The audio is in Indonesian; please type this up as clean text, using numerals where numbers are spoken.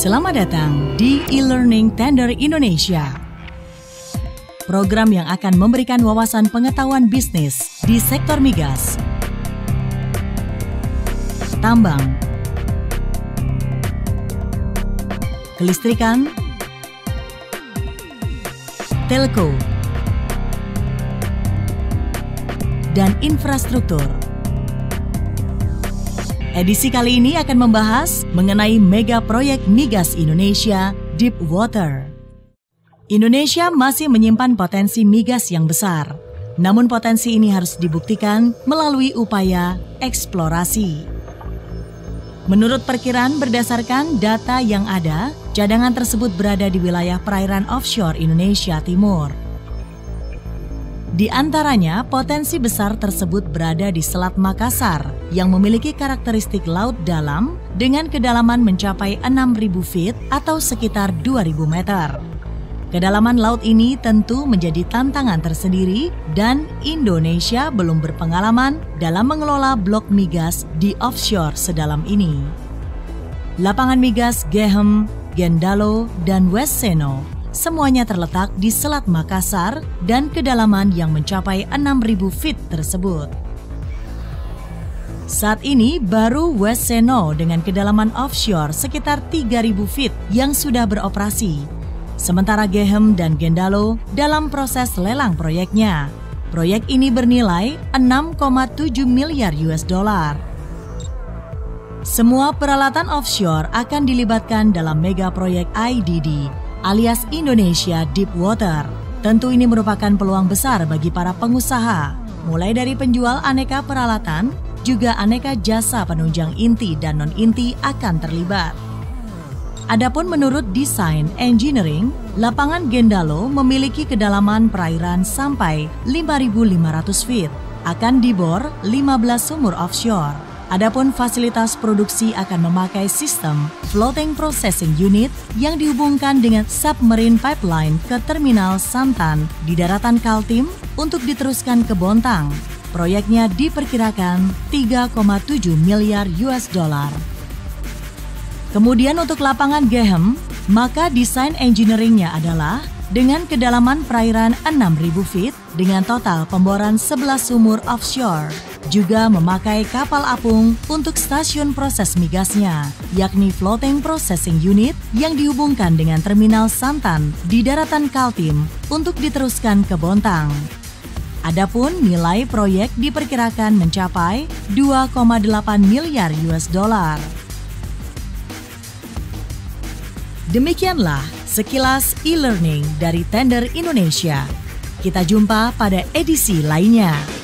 Selamat datang di e-learning Tender Indonesia. Program yang akan memberikan wawasan pengetahuan bisnis di sektor migas, tambang, kelistrikan, telco, dan infrastruktur. Edisi kali ini akan membahas mengenai mega proyek migas Indonesia Deep Water. Indonesia masih menyimpan potensi migas yang besar, namun potensi ini harus dibuktikan melalui upaya eksplorasi. Menurut perkiraan berdasarkan data yang ada, cadangan tersebut berada di wilayah perairan offshore Indonesia Timur. Di antaranya, potensi besar tersebut berada di Selat Makassar yang memiliki karakteristik laut dalam dengan kedalaman mencapai 6.000 feet atau sekitar 2.000 meter. Kedalaman laut ini tentu menjadi tantangan tersendiri dan Indonesia belum berpengalaman dalam mengelola blok migas di offshore sedalam ini. Lapangan migas Gehem, Gendalo, dan West Seno semuanya terletak di Selat Makassar dan kedalaman yang mencapai 6.000 feet tersebut. Saat ini baru West Seno dengan kedalaman offshore sekitar 3.000 feet yang sudah beroperasi. Sementara Gehem dan Gendalo dalam proses lelang proyeknya. Proyek ini bernilai 6,7 miliar US dollar. Semua peralatan offshore akan dilibatkan dalam mega proyek IDD alias Indonesia Deep Water. Tentu ini merupakan peluang besar bagi para pengusaha, mulai dari penjual aneka peralatan, juga aneka jasa penunjang inti dan non-inti akan terlibat. Adapun menurut desain engineering, lapangan Gendalo memiliki kedalaman perairan sampai 5.500 feet, akan dibor 15 sumur offshore. Adapun fasilitas produksi akan memakai sistem floating processing unit yang dihubungkan dengan submarine pipeline ke terminal Santan di daratan Kaltim untuk diteruskan ke Bontang. Proyeknya diperkirakan 3,7 miliar US dollar. Kemudian untuk lapangan Gehem, maka desain engineeringnya adalah dengan kedalaman perairan 6.000 feet dengan total pemboran 11 sumur offshore. Juga memakai kapal apung untuk stasiun proses migasnya, yakni Floating Processing Unit yang dihubungkan dengan terminal Santan di daratan Kaltim untuk diteruskan ke Bontang. Adapun nilai proyek diperkirakan mencapai 2,8 miliar US dollar. Demikianlah sekilas e-learning dari Tender Indonesia. Kita jumpa pada edisi lainnya.